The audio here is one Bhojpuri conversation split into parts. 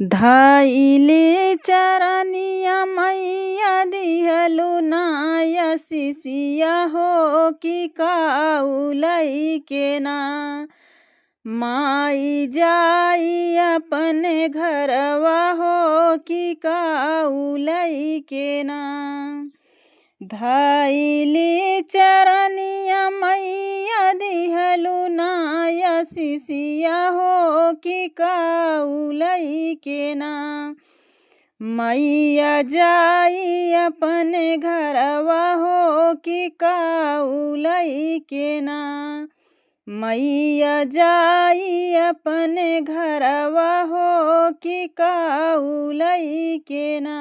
धइले चरनिया मैया दिहलु नाय शिशिया हो कि काउलई के ना। माई जाई अपने घरवा हो कि काउलई के ना। धइले चरनिया मैया दिहलु नाय शिशिया हो कि काउलई के ना। मैया जाई अपने घरवा हो कि काउलई के ना। मैया जाई अपने घरवा हो कि काउलई के ना।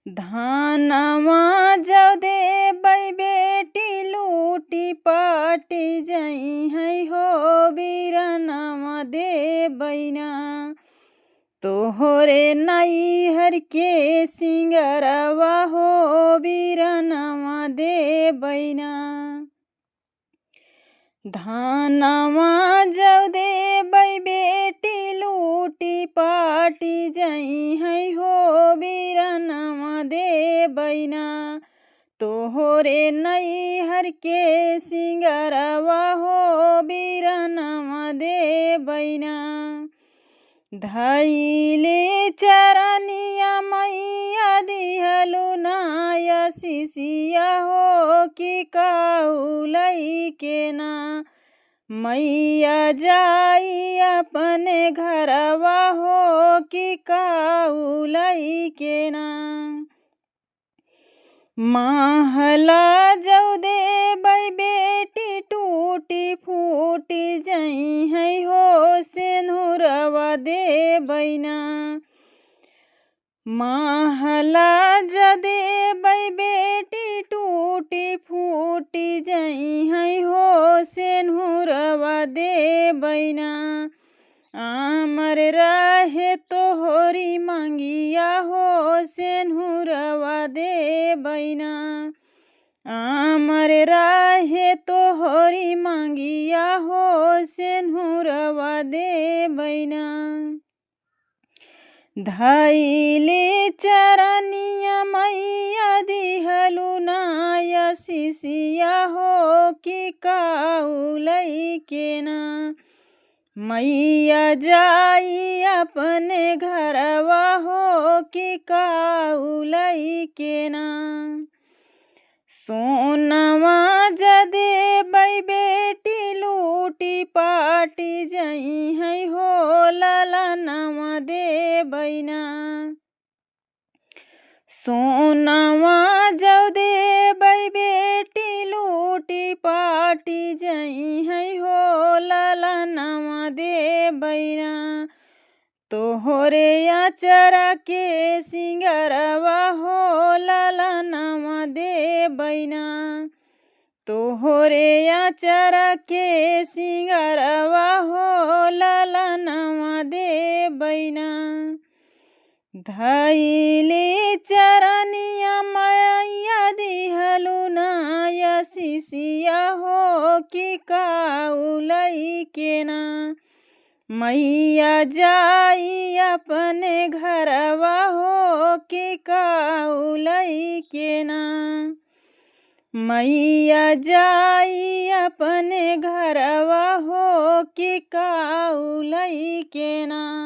धानवा जौ दे बेटी लूटी पाटी जई है हो बीरनवा दे बैना। तोहरे नैहर के सिंगरवा हो बीरनवा दे बैना। धानवा जौ दे बेटी लूटी पाटी जई है हो बीरनवा दे बैना। तोहरे नैहर के सिंगरवा हो बीरनवा दे बैना। धइले चरनिया मैया दिहलु नाय शिशिया हो कि काउलई के ना। मैया जाई अपने घरवा हो कि काउलई के ना। महला जौ दे बेटी टूटी फूटी जई है हो सेनुरवा दे बैना। महला जदे बेटी टूटी फूटी जई है हो सेनुरवा दे बैना। आमर रहे तोहरी मंगिया हो सेनुरवा दे बैना। आमर रहे तोहरी मंगिया हो सेनुरवा दे बैना। धइले चरनिया मैया दिहलु नाय शिशिया हो कि काउलई के ना। मैया जाई अपने घरवा हो कि काउलई के ना। सोनवा जदे बेटी लूटी पाटी जई है हो ललनवा दे बैना। सोनवा जौ दे बेटी लूटी पाटी जई है हो ललनवा दे बैना। तोहरे आचरा के सिंगरवा हो ललनवा दे बैना। तोहरे आचरा के सिंगरवा हो ललनवा दे बैना। धइले चरनिया मैया दिहलु नाय शिशिया हो कि काउलई के ना। मैया जाई अपने घरवा हो कि काउलई के ना। मैया जाई अपने घरवा हो कि काउलई के ना।